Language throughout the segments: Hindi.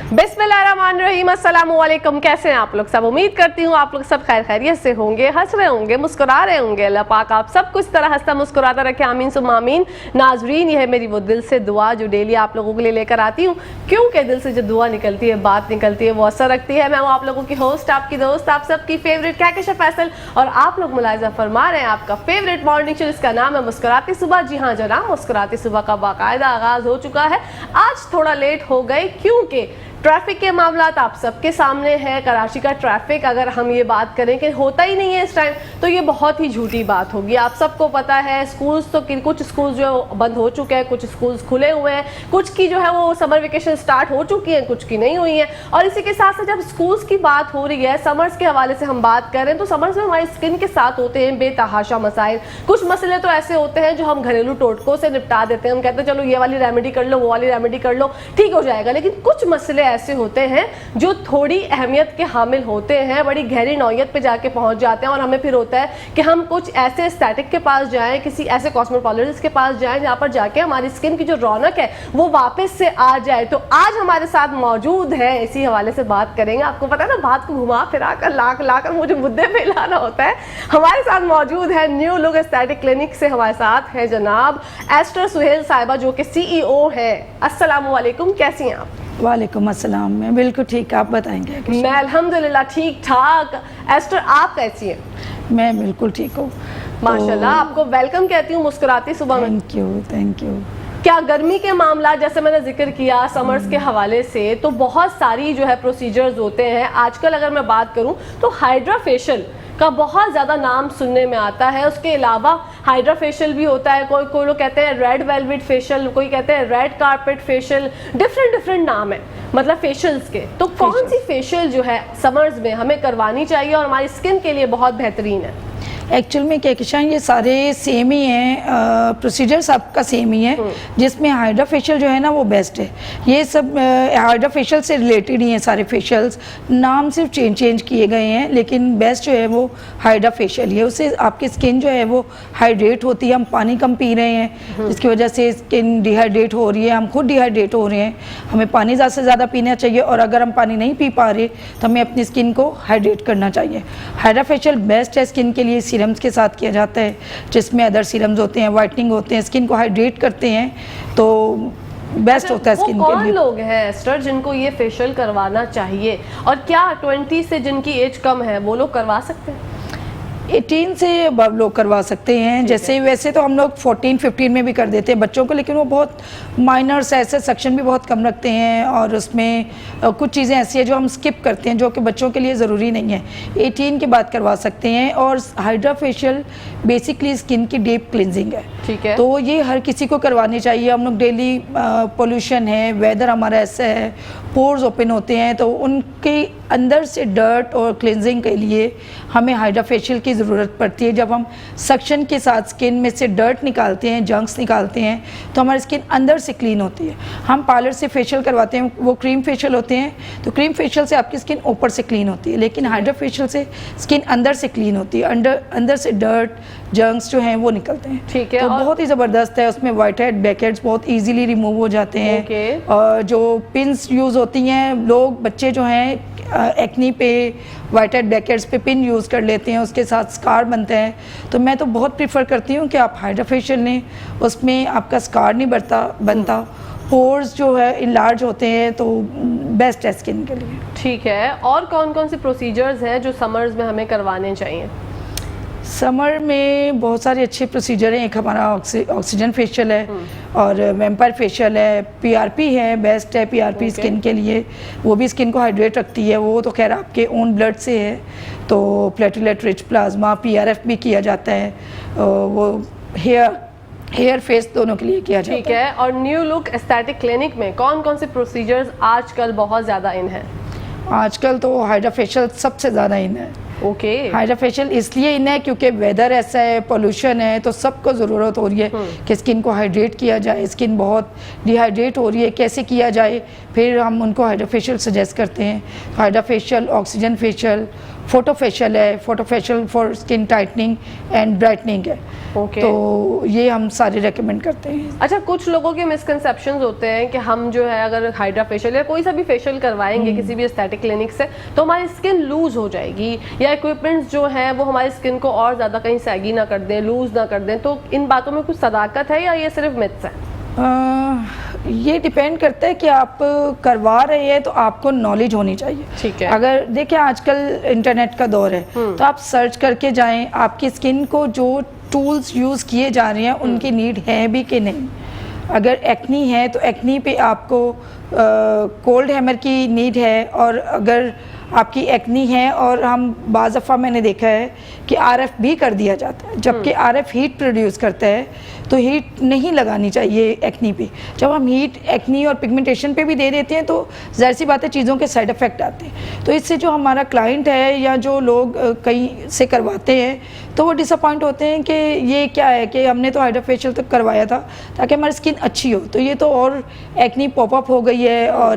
बिस्मिल्लाहिर्रहमानिर्रहीम, अस्सलाम वालेकुम। कैसे हैं आप लोग सब? उम्मीद करती हूँ आप लोग सब खैर खैरियत से होंगे, हंस रहे होंगे, मुस्कुरा रहे होंगे। अल्लाह पाक आप सब कुछ तरह हंसता मुस्कुराता रखे, आमीन सुम्मा आमीन। नाजरीन, यह है मेरी वो दिल से दुआ जो डेली आप लोगों के लिए लेकर आती हूँ, क्योंकि दिल से जो दुआ निकलती है, बात निकलती है, वो असर रखती है। मैं हूँ आप लोगों की होस्ट, आपकी दोस्त, आप सबकी फेवरेट कहकशा फैसल, और आप लोग मुलाहिजा फरमा रहे हैं आपका फेवरेट मॉर्निंग शो जिसका नाम है मुस्कुराती सुबह। जी हाँ जनाब, मुस्कुराती सुबह का बाकायदा आगाज हो चुका है। आज थोड़ा लेट हो गए क्योंकि ट्रैफिक के मामलात आप सबके सामने है। कराची का ट्रैफिक अगर हम ये बात करें कि होता ही नहीं है इस टाइम, तो ये बहुत ही झूठी बात होगी। आप सबको पता है स्कूल्स तो कुछ स्कूल्स जो है वो बंद हो चुके हैं, कुछ स्कूल्स खुले हुए हैं, कुछ की जो है वो समर वेकेशन स्टार्ट हो चुकी है, कुछ की नहीं हुई है। और इसी के साथ साथ जब स्कूल्स की बात हो रही है, समर्स के हवाले से हम बात करें तो समर्स में हमारी स्किन के साथ होते हैं बेतहाशा मसाइल। कुछ मसले तो ऐसे होते हैं जो हम घरेलू टोटकों से निपटा देते हैं। हम कहते हैं चलो ये वाली रेमेडी कर लो, वो वाली रेमेडी कर लो, ठीक हो जाएगा। लेकिन कुछ मसले ऐसे होते हैं जो थोड़ी अहमियत के हामिल होते हैं, बड़ी गहरी नौयत पे जाके पहुंच जाते हैं। और हमें फिर होता है कि हम कुछ ऐसे एस्थेटिक के पास जाएं, किसी ऐसे कॉस्मेटोलॉजिस्ट के पास जाएं जहां पर जाके हमारी स्किन की जो रौनक है वो वापस से आ जाए। तो आज हमारे साथ मौजूद है, इसी हवाले से बात करेंगे। आपको पता है ना, बात को घुमा फिरा कर ला कर मुझे मुद्दे पे लाना होता है। हमारे साथ मौजूद है न्यू लुक एस्थेटिक क्लिनिक से हमारे साथ है जनाब एस्टर सुहेल साहिबा, जो कि CEO है। अस्सलाम वालेकुम, कैसी हैं आप? वालेकुम अस्सलाम। मैं बिल्कुल ठीक, आप बताएंगे? मैं अल्हम्दुलिल्लाह ठीक ठाक। एस्टर आप कैसी हैं? मैं बिल्कुल ठीक हूँ माशाल्लाह। आपको वेलकम कहती हूँ मुस्कुराती सुबह में। Thank you. क्या गर्मी के मामला, जैसे मैंने जिक्र किया समर्स के हवाले से, तो बहुत सारी जो है प्रोसीजर्स होते हैं। आजकल अगर मैं बात करूं तो हाइड्रा फेशियल का बहुत ज़्यादा नाम सुनने में आता है। उसके अलावा हाइड्रा फेशियल भी होता है, कोई लोग कहते हैं रेड वेलवेट फेशियल, कोई कहते हैं रेड कारपेट फेशियल, डिफरेंट नाम है मतलब फेशियल्स के। तो कौन सी फेशियल जो है समर्स में हमें करवानी चाहिए और हमारी स्किन के लिए बहुत बेहतरीन है? एक्चुअल में कहकशा ये सारे सेम ही हैं, प्रोसीजर सबका सेम ही है, जिसमें हाइड्रा फेशियल जो है ना वो बेस्ट है। ये सब हाइड्रा फेशियल से रिलेटेड ही हैं सारे फेशियल्स, नाम सिर्फ चेंज किए गए हैं, लेकिन बेस्ट जो है वो हाइड्रा फेशियल ही है। उससे आपकी स्किन जो है वो हाइड्रेट होती है। हम पानी कम पी रहे हैं जिसकी वजह से स्किन डिहाइड्रेट हो रही है, हम खुद डिहाइड्रेट हो रहे हैं। हमें पानी ज़्यादा से ज़्यादा पीना चाहिए, और अगर हम पानी नहीं पी पा रहे तो हमें अपनी स्किन को हाइड्रेट करना चाहिए। हाइड्रा फेशियल बेस्ट है स्किन के लिए। सीरम्स के साथ किया जाता है, जिसमें अदर सीरम्स होते हैं, वाइटनिंग होते हैं, स्किन को हाइड्रेट करते हैं, तो बेस्ट होता है स्किन के लिए। कौन लोग हैं एस्टर जिनको ये फेशियल करवाना चाहिए, और क्या 20 से जिनकी एज कम है वो लोग करवा सकते हैं? 18 से अब लोग करवा सकते हैं। जैसे वैसे तो हम लोग 14-15 में भी कर देते हैं बच्चों को, लेकिन वो बहुत माइनर्स ऐसे सेक्शन भी बहुत कम रखते हैं, और उसमें कुछ चीज़ें ऐसी हैं जो हम स्किप करते हैं जो कि बच्चों के लिए ज़रूरी नहीं है। 18 के बाद करवा सकते हैं। और हाइड्रा फेशियल बेसिकली स्किन की डीप क्लिनजिंग है, ठीक है, तो ये हर किसी को करवानी चाहिए। हम लोग डेली पोल्यूशन है, वेदर हमारा ऐसा है, पोर्स ओपन होते हैं, तो उनके अंदर से डर्ट और क्लिनजिंग के लिए हमें हाइड्रा फेशियल की ज़रूरत पड़ती है। जब हम सक्शन के साथ स्किन में से डर्ट निकालते हैं, जंक्स निकालते हैं, तो हमारी स्किन अंदर से क्लीन होती है। हम पार्लर से फेशियल करवाते हैं, वो क्रीम फेशियल होते हैं, तो क्रीम फेशियल से आपकी स्किन ऊपर से क्लीन होती है, लेकिन हाइड्रा फेशियल से स्किन अंदर से क्लीन होती है। अंदर से डर्ट जंक्स जो हैं वो निकलते हैं, ठीक है, तो बहुत ही ज़बरदस्त है। उसमें वाइट हेड ब्लैक हेड्स बहुत ईजीली रिमूव हो जाते हैं। और जो पिन्स यूज़ होती हैं, लोग बच्चे जो हैं एक्नी पे, वाइट हेड ब्लैक हेड्स पे पिन यूज़ कर लेते हैं, उसके साथ स्कार बनते हैं। तो मैं तो बहुत प्रीफर करती हूँ कि आप हाइड्रा फेशियल लें, उसमें आपका स्कार नहीं बनता, पोर्स जो है इनलार्ज होते हैं, तो बेस्ट है स्किन के लिए। ठीक है, और कौन कौन से प्रोसीजर्स हैं जो समर्स में हमें करवाने चाहिए? समर में बहुत सारे अच्छे प्रोसीजर हैं। एक हमारा ऑक्सीजन फेशियल है, और वेम्पायर फेशियल है, PRP है, बेस्ट है PRP स्किन के लिए, वो भी स्किन को हाइड्रेट रखती है। वो तो खैर आपके ओन ब्लड से है, तो प्लेटलेट रिच प्लाज्मा PRF भी किया जाता है, वो हेयर फेस दोनों के लिए किया जाता है। ठीक है, और न्यू लुक एस्थेटिक क्लिनिक में कौन कौन से प्रोसीजर्स आजकल बहुत ज़्यादा इन है? आजकल तो हाइड्रा फेशियल सबसे ज़्यादा इन है। हाइड्रा फेशियल इसलिए इन है क्योंकि वेदर ऐसा है, पोल्यूशन है, तो सबको ज़रूरत हो रही है कि स्किन को हाइड्रेट किया जाए। स्किन बहुत डिहाइड्रेट हो रही है, कैसे किया जाए, फिर हम उनको हाइड्रा फेशियल सजेस्ट करते हैं। Hydra facial, oxygen facial, photo facial है, photo facial for skin tightening and brightening है। ओके। तो ये हम सारे रेकमेंड करते हैं। अच्छा, कुछ लोगों के मिसकंसेप्शंस होते हैं कि हम जो है अगर हाइड्रा फेशियल या कोई सा भी फेशियल करवाएंगे किसी भी एस्थेटिक क्लिनिक से तो हमारी स्किन लूज हो जाएगी, या इक्विपमेंट्स जो हैं वो हमारी स्किन को और ज़्यादा कहीं सैगी ना कर दें, लूज ना कर दें। तो इन बातों में कुछ सदाकत है या ये सिर्फ मिथ्स है? ये डिपेंड करता है कि आप करवा रहे हैं तो आपको नॉलेज होनी चाहिए। ठीक है। अगर देखिए आजकल इंटरनेट का दौर है तो आप सर्च करके जाएं, आपकी स्किन को जो टूल्स यूज़ किए जा रहे हैं उनकी नीड है भी कि नहीं। अगर एक्नी है तो एक्नी पे आपको कोल्ड हैमर की नीड है, और अगर आपकी एक्नी है और हम बाज़ दफ़ा मैंने देखा है कि आरएफ भी कर दिया जाता है, जबकि आरएफ हीट प्रोड्यूस करता है, तो हीट नहीं लगानी चाहिए एक्नी पे। जब हम हीट एक्नी और पिगमेंटेशन पे भी दे देते हैं तो ज़ाहिर सी बात है चीज़ों के साइड इफ़ेक्ट आते हैं। तो इससे जो हमारा क्लाइंट है या जो लोग कहीं से करवाते हैं तो वो डिसअपॉइंट होते हैं कि ये क्या है कि हमने तो हाइड्रा फेशियल तक करवाया था ताकि हमारी स्किन अच्छी हो, तो ये तो और एक्नी पॉपअप हो गई है और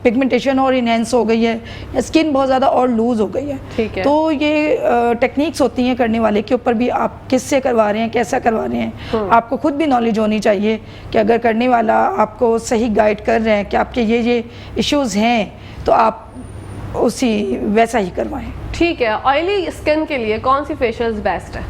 पिगमेंटेशन और इनहेंस हो गई है, स्किन बहुत ज़्यादा और लूज़ हो गई है। ठीक है। तो ये टेक्निक्स होती हैं करने वाले के ऊपर भी, आप किससे करवा रहे हैं, कैसा करवा रहे हैं। आपको खुद भी नॉलेज होनी चाहिए कि अगर करने वाला आपको सही गाइड कर रहे हैं कि आपके ये इश्यूज़ हैं तो आप उसी वैसा ही करवाएं। ठीक है। ऑयली स्किन के लिए कौन सी फेशियल्स बेस्ट है?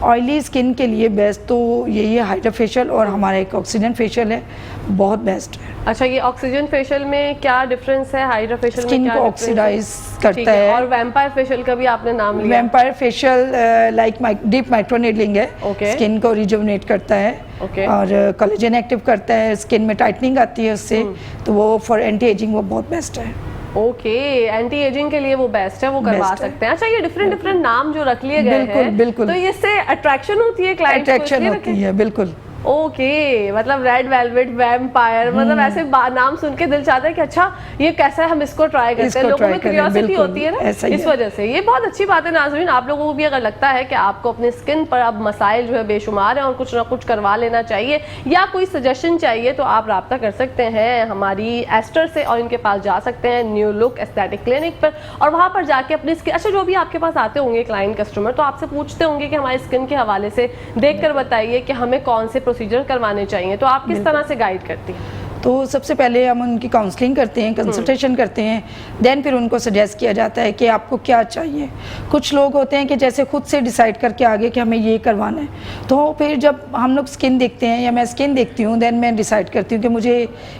ऑयली स्किन के लिए बेस्ट तो यही है हाइड्रा फेशियल, और हमारा एक ऑक्सीजन फेशियल है, बहुत बेस्ट है। अच्छा, ये ऑक्सीजन फेशियल में क्या डिफरेंस है? हाइड्रा फेशियल में स्किन क्या को difference है? ऑक्सीडाइज करता ठीक है। है। और वैम्पायर फेशियल का भी आपने नाम लिया। Vampire facial like deep microneedling है। Okay. स्किन को रिजुवनेट करता है। Okay. और कोलेजन एक्टिव करता है, स्किन में टाइटनिंग आती है उससे, तो वो फॉर एंटी एजिंग वो बहुत बेस्ट है। ओके, एंटी एजिंग के लिए वो बेस्ट है, वो करवा Best है। सकते हैं। अच्छा, ये डिफरेंट नाम जो रख लिए गए बिल्कुल, हैं, बिल्कुल। तो इससे अट्रैक्शन होती है क्लाइंट को, अट्रैक्शन इसलिए होती रखे? है, बिल्कुल। ओके, मतलब रेड वेलवेट, वैम्पायर, मतलब ऐसे नाम सुन के दिल चाहता है कि अच्छा ये कैसा है, हम इसको ट्राई करते हैं। इसको लोगों try में करें, क्यूरियोसिटी बिल्कुल, होती है ना, ऐसा ही इस है। वजह से ये बहुत अच्छी बात है। नाज़रीन, आप लोगों को भी अगर लगता है कि आपको अपनी स्किन पर अब मसाइल जो है बेशुमार है और कुछ ना कुछ करवा लेना चाहिए या कोई सजेशन चाहिए, तो आप रब्ता कर सकते हैं हमारी एस्टर से और इनके पास जा सकते हैं न्यू लुक एस्थेटिक क्लिनिक पर, और वहाँ पर जाके अपनी स्किन, अच्छा जो भी आपके पास आते होंगे क्लाइंट कस्टमर, तो आपसे पूछते होंगे कि हमारी स्किन के हवाले से देख कर बताइए कि हमें कौन से प्रोसीजर करवाने चाहिए, तो आप किस तरह से गाइड करती हैं? तो सबसे पहले हम उनकी काउंसलिंग करते हैं, कंसल्टेशन करते हैं, देन फिर उनको सजेस्ट किया जाता है कि आपको क्या चाहिए। कुछ लोग होते हैं कि जैसे खुद से डिसाइड करके आगे कि हमें ये करवाना है, तो फिर जब हम लोग स्किन देखते हैं या मैं स्किन देखती हूँ, देन मैं डिसाइड करती हूँ कि मुझे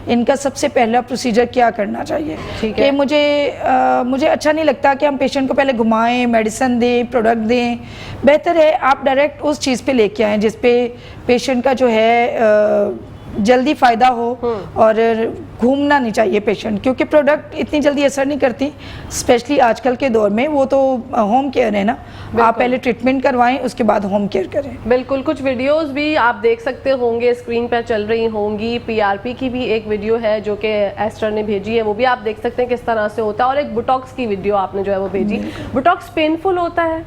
इनका सबसे पहला प्रोसीजर क्या करना चाहिए। ठीक है। कि मुझे अच्छा नहीं लगता कि हम पेशेंट को पहले घुमाएं, मेडिसिन दें, प्रोडक्ट दें। बेहतर है आप डायरेक्ट उस चीज़ पे लेके आएँ जिस पे पेशेंट का जो है जल्दी फ़ायदा हो, और घूमना नहीं चाहिए पेशेंट, क्योंकि प्रोडक्ट इतनी जल्दी असर नहीं करती, स्पेशली आजकल के दौर में। वो तो होम केयर है ना, आप पहले ट्रीटमेंट करवाएं उसके बाद होम केयर करें। बिल्कुल। कुछ वीडियोस भी आप देख सकते होंगे, स्क्रीन पर चल रही होंगी। पीआरपी की भी एक वीडियो है जो कि एस्टर ने भेजी है, वो भी आप देख सकते हैं किस तरह से होता है, और एक बुटॉक्स की वीडियो आपने जो है वो भेजी। बुटॉक्स पेनफुल होता है?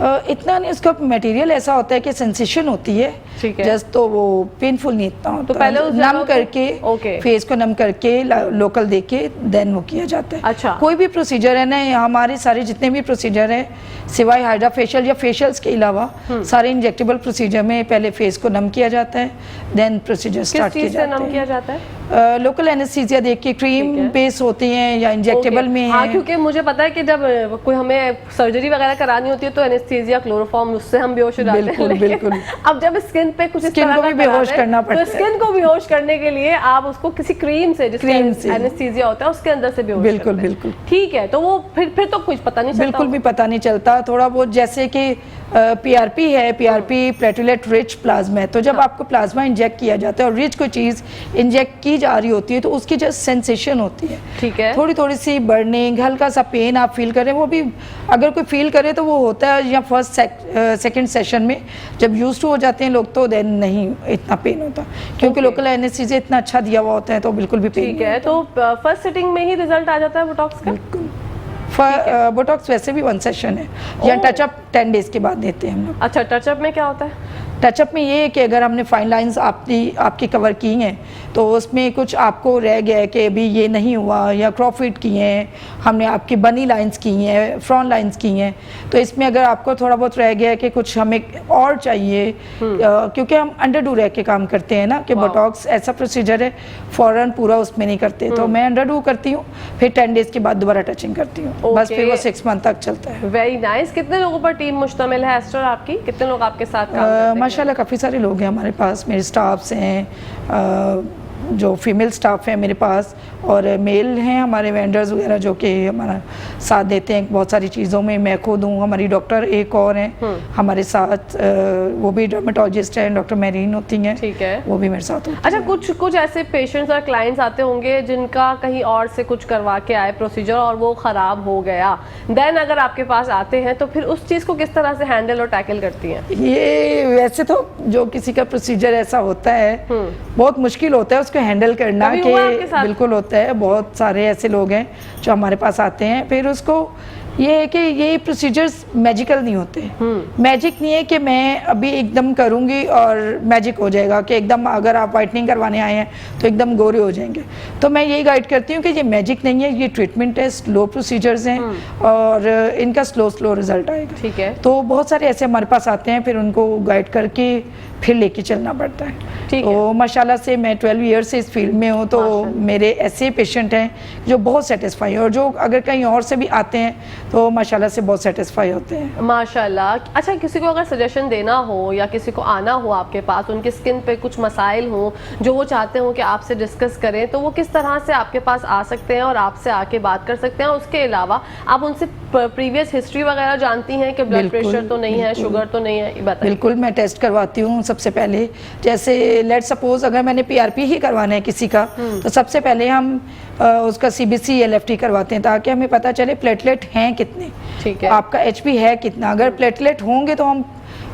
इतना नहीं, उसका मटेरियल ऐसा होता है कि सेंसेशन होती है, ठीक है। जस्ट तो वो पेनफुल नहीं इतना होता। तो पहले उस जगह नम को- करके ओके। फेस को नम करके लोकल देके देन वो किया जाता है। अच्छा। कोई भी प्रोसीजर है ना, हमारे सारे जितने भी प्रोसीजर है सिवाय हाइड्रा फेशियल या फेशियल्स के अलावा सारे इंजेक्टेबल प्रोसीजर में पहले फेस को नम किया जाता है, देन प्रोसीजर किस स्टार्ट किया चीज से जाता नम है। किया जाता है? लोकल एनेस्थीसिया देख के, क्रीम ठीक है। बेस होती हैं या इंजेक्टेबल ओके। में हाँ, है। क्योंकि मुझे पता है कि जब कोई हमें सर्जरी वगैरह करानी होती है तो एनेस्थीसिया, क्लोरोफॉर्म, उससे हम बेहोश हो जाते हैं। बिल्कुल, लेकिन बिल्कुल। अब जब स्किन पे कुछ इस स्किन तरह को का भी बेहोश करा रहे हैं, करना पड़ता तो है। स्किन को बेहोश करने के लिए आप उसको किसी क्रीम से, क्रीम से। जिससे एनेस्थीसिया होता है, उसके अंदर से बेहोश बिल्कुल, करते हैं। बिल्कुल। ठीक है, तो वो फिर तो कुछ पता नहीं चलता बिल्कुल होगा। भी पता नहीं चलता। थोड़ा बहुत जैसे कि पीआरपी है, पीआरपी प्लेटलेट रिच प्लाज्मा है, तो जब आपको प्लाज्मा इंजेक्ट किया जाता है और रिच कोई चीज़ इंजेक्ट की जा रही होती है तो उसकी जस्ट सेंसेशन होती है, ठीक है। थोड़ी थोड़ी सी बर्निंग, हल्का सा पेन आप फील करें, वो भी अगर कोई फील करे तो वो होता है या फर्स्ट सेकंड सेशन में। जब यूज्ड टू हो जाते हैं लोग तो देन नहीं इतना पेन होता, क्योंकि लोकल एनेस्थीसिया इतना अच्छा दिया हुआ होता है तो बिल्कुल भी पेन ठीक है, तो फर्स्ट सिटिंग में ही रिजल्ट आ जाता है बोटॉक्स का? बिल्कुल। बोटॉक्स वैसे भी 1 सेशन है या ओह। टचअप 10 डेज के बाद देते हैं हम लोग। अच्छा, टचअप में क्या होता है? टचअप में ये है कि अगर हमने फाइन लाइंस आपकी कवर की हैं तो उसमें कुछ आपको रह गया है कि अभी ये नहीं हुआ, या क्रॉप फिट किए हैं हमने, आपकी बनी लाइंस की हैं, फ्रॉन लाइंस की हैं, तो इसमें अगर आपको थोड़ा बहुत रह गया है कि कुछ हमें और चाहिए, क्योंकि हम अंडरडू रह के काम करते हैं ना, कि बोटॉक्स ऐसा प्रोसीजर है फ़ौरन पूरा उसमें नहीं करते, तो मैं अंडरडू करती हूँ, फिर 10 डेज़ के बाद दोबारा टचिंग करती हूँ, बस फिर वो 6 मंथ तक चलता है। Very nice. कितने लोगों पर टीम मुश्तमिल है एस्टर आपकी? कितने लोग आपके साथ काम करते हैं? माशाल्लाह काफ़ी सारे लोग हैं हमारे पास, मेरे स्टाफ्स हैं, जो फीमेल स्टाफ है मेरे पास, और मेल हैं हमारे वेंडर्स वगैरह जो कि हमारा साथ देते हैं बहुत सारी चीज़ों में। मैं खुद हूँ, हमारी डॉक्टर एक और हैं हमारे साथ, वो भी डर्मेटोलॉजिस्ट हैं, डॉक्टर मेरीन होती हैं, ठीक है, वो भी मेरे साथ होती हैं। अच्छा, कुछ ऐसे पेशेंट्स और क्लाइंट्स आते होंगे जिनका कहीं और से कुछ करवा के आए प्रोसीजर और वो ख़राब हो गया, देन अगर आपके पास आते हैं तो फिर उस चीज़ को किस तरह से हैंडल और टैकल करती हैं? ये वैसे तो जो किसी का प्रोसीजर ऐसा होता है बहुत मुश्किल होता है उसको हैंडल करना, कि बिल्कुल होता है, बहुत सारे ऐसे लोग हैं जो हमारे पास आते हैं, फिर उसको ये है कि ये प्रोसीजर्स मैजिकल नहीं होते। मैजिक नहीं है कि मैं अभी एकदम करूँगी और मैजिक हो जाएगा, कि एकदम अगर आप वाइटनिंग करवाने आए हैं तो एकदम गोरे हो जाएंगे। तो मैं यही गाइड करती हूँ कि ये मैजिक नहीं है, ये ट्रीटमेंट है, स्लो प्रोसीजर्स हैं और इनका स्लो रिजल्ट आएगा। ठीक है। तो बहुत सारे ऐसे हमारे पास आते हैं, फिर उनको गाइड करके फिर लेके चलना पड़ता है। तो माशाल्लाह से मैं 12 ईयर से इस फील्ड में हूँ, तो मेरे ऐसे पेशेंट हैं जो बहुत सेटिस्फाई हैं, और जो अगर कहीं और से भी आते हैं तो माशाल्लाह से बहुत सेटिस्फाई होते हैं माशाल्लाह। अच्छा, किसी को अगर सजेशन देना हो या किसी को आना हो आपके पास, उनकी स्किन पे कुछ मसाइल हो जो वो चाहते हो कि आपसे डिस्कस करें, तो वो किस तरह से आपके पास आ सकते हैं और आपसे आके बात कर सकते हैं? उसके अलावा आप उनसे प्रीवियस हिस्ट्री वगैरह जानती हैं कि ब्लड प्रेशर तो नहीं है, शुगर तो नहीं है? बताइए। बिल्कुल, मैं टेस्ट करवाती हूँ सबसे पहले। जैसे लेट सपोज अगर मैंने PRP ही करवाना है किसी का, तो सबसे पहले हम उसका CBC LFT करवाते हैं, ताकि हमें पता चले प्लेटलेट हैं कितने, ठीक है, आपका HP है कितना। अगर प्लेटलेट होंगे तो हम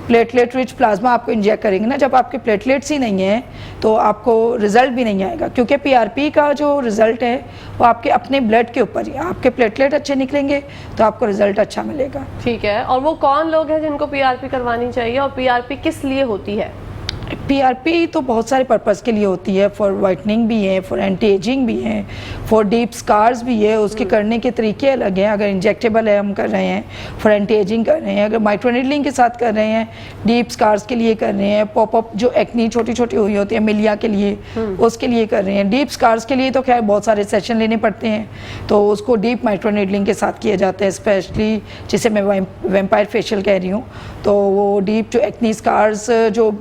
प्लेटलेट रिच प्लाज्मा आपको इंजेक्ट करेंगे ना। जब आपके प्लेटलेट्स ही नहीं हैं तो आपको रिजल्ट भी नहीं आएगा, क्योंकि PRP का जो रिजल्ट है वो आपके अपने ब्लड के ऊपर ही, आपके प्लेटलेट अच्छे निकलेंगे तो आपको रिजल्ट अच्छा मिलेगा। ठीक है। और वो कौन लोग हैं जिनको PRP करवानी चाहिए, और PRP किस लिए होती है? PRP तो बहुत सारे पर्पज़ के लिए होती है, फॉर वाइटनिंग भी है, फॉर एंटी एजिंग भी है, फॉर डीप स्कार्स भी है। उसके करने के तरीके अलग हैं। अगर इंजेक्टेबल है हम कर रहे हैं, फॉर एंटी एजिंग कर रहे हैं, अगर माइक्रोनीडलिंग के साथ कर रहे हैं, डीप स्कार्स के लिए कर रहे हैं, पॉपअप जो एक्नी छोटी छोटी हुई होती है मिलिया के लिए, उसके लिए कर रहे हैं। डीप स्कार्स के लिए तो खैर बहुत सारे सेशन लेने पड़ते हैं, तो उसको डीप माइक्रोनीडलिंग के साथ किया जाता है, स्पेशली जिसे मैं वैम्पायर फेशियल कह रही हूँ। तो वो डीप जो एक्नी स्कार्स, जो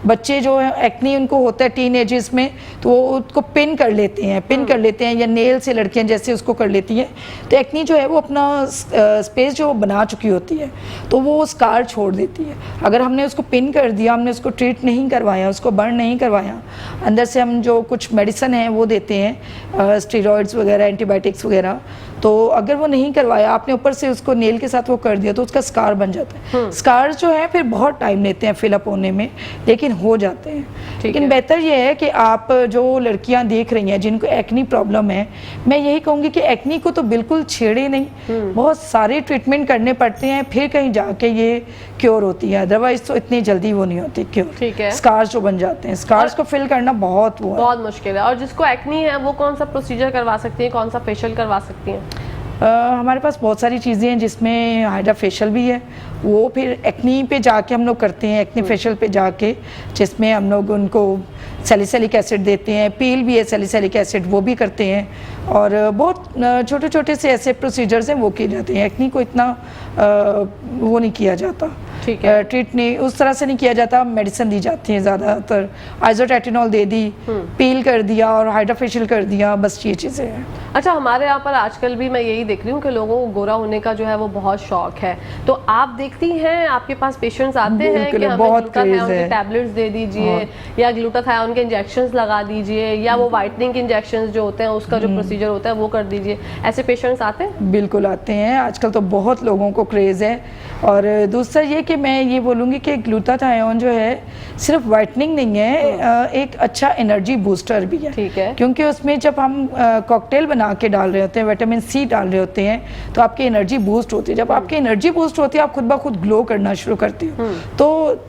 बच्चे जो है एक्नी उनको होता है टीन एजेस में, तो वो उसको पिन कर लेते हैं, या नेल से लड़कियां जैसे उसको कर लेती हैं, तो एक्नी जो है वो अपना स्पेस जो बना चुकी होती है तो वो स्कार छोड़ देती है। अगर हमने उसको पिन कर दिया, हमने उसको ट्रीट नहीं करवाया, उसको बर्न नहीं करवाया, अंदर से हम जो कुछ मेडिसिन है वो देते हैं, स्टेरॉइड्स वगैरह, एंटीबायोटिक्स वगैरह, तो अगर वो नहीं करवाया, आपने ऊपर से उसको नेल के साथ वो कर दिया, तो उसका स्कार बन जाता है। स्कार जो है फिर बहुत टाइम लेते हैं फिलअप होने में, लेकिन हो जाते हैं। लेकिन बेहतर ये है कि आप जो लड़कियां देख रही हैं जिनको एक्नी प्रॉब्लम है, मैं यही कहूँगी कि एक्नी को तो बिल्कुल छेड़े नहीं, बहुत सारे ट्रीटमेंट करने पड़ते हैं, फिर कहीं जाके ये क्योर होती है, अदरवाइज तो इतनी जल्दी वो नहीं होती क्योर। ठीक है। स्कार्स जो बन जाते हैं, स्कार्स को फिल करना बहुत मुश्किल है। और जिसको एक्नी है वो कौन सा प्रोसीजर करवा सकती है, कौन सा फेशियल करवा सकती हैं? हमारे पास बहुत सारी चीज़ें हैं, जिसमें हाइड्रा फेशियल भी है, वो फिर एक्नी पे जाके हम लोग करते हैं, एक्नी फेशियल पे जाके, जिसमें हम लोग उनको सैलिसिलिक एसिड देते हैं, पील भी है सैलिसिलिक एसिड, वो भी करते हैं, और बहुत छोटे छोटे से ऐसे प्रोसीजर्स हैं वो किए जाते हैं। एक्नी को इतना वो नहीं किया जाता, ठीक है, ट्रीट नहीं उस तरह से नहीं किया जाता, मेडिसिन दी जाती है ज़्यादातर, आइसोटेटिनॉल दे दी, पील कर दिया और हाइड्रा फेशियल कर दिया, बस ये चीज़ें हैं। अच्छा, हमारे यहाँ पर आजकल भी मैं यही देख रही हूँ कि लोगों को गोरा होने का जो है वो बहुत शौक है, तो आप देखती हैं आपके पास पेशेंट्स आते हैं कि हमें ग्लूटाथायोन के टैबलेट्स दे दीजिए, या ग्लूटाथायोन के इंजेक्शंस लगा दीजिए, या वो वाइटनिंग के इंजेक्शंस जो होते हैं उसका जो प्रोसीजर होता है वो कर दीजिए, ऐसे पेशेंट्स आते हैं? बिल्कुल आते हैं, आजकल तो बहुत लोगों को क्रेज़ है। और दूसरा ये कि मैं ये बोलूँगी कि ग्लूटाथायोन जो है सिर्फ वाइटनिंग नहीं है, एक अच्छा एनर्जी बूस्टर भी है। ठीक है। क्योंकि उसमें जब हम कॉकटेल बना के डाल रहे होते हैं, विटामिन सी डाल रहे होते हैं, तो आपकी एनर्जी बूस्ट होती है। जब आपकी एनर्जी बूस्ट होती है, आप खुद ब खुद ग्लो करना शुरू करती हो, तो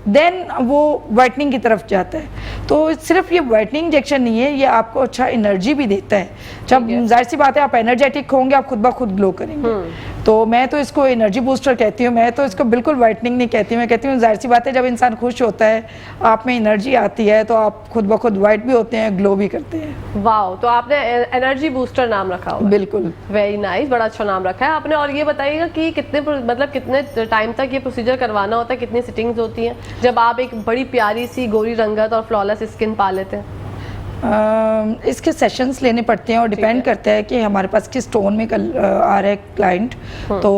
देन वो वाइटनिंग की तरफ जाता है। तो सिर्फ ये वाइटनिंग इंजेक्शन नहीं है, ये आपको अच्छा एनर्जी भी देता है। जब जाहिर सी बात है आप एनर्जेटिक होंगे, आप खुद ब खुद ग्लो करेंगे। तो मैं तो इसको एनर्जी बूस्टर कहती हूँ, मैं तो इसको बिल्कुल वाइटनिंग नहीं कहती हूँ। मैं कहती हूँ जाहिर सी बात है जब इंसान खुश होता है, आप में एनर्जी आती है, तो आप खुद ब खुद वाइट भी होते हैं, ग्लो भी करते हैं। वाओ, तो आपने एनर्जी बूस्टर नाम रखा हुआ है। बिल्कुल, वेरी नाइस, बड़ा अच्छा नाम रखा है आपने। और ये बताइएगा कि कितने टाइम तक ये प्रोसीजर करवाना होता है, कितनी सिटिंग्स होती हैं जब आप एक बड़ी प्यारी सी गोरी रंगत और फ्लॉलेस स्किन पा लेते हैं? इसके सेशंस लेने पड़ते हैं और डिपेंड करता है कि हमारे पास किस टोन में आ रहा है क्लाइंट। तो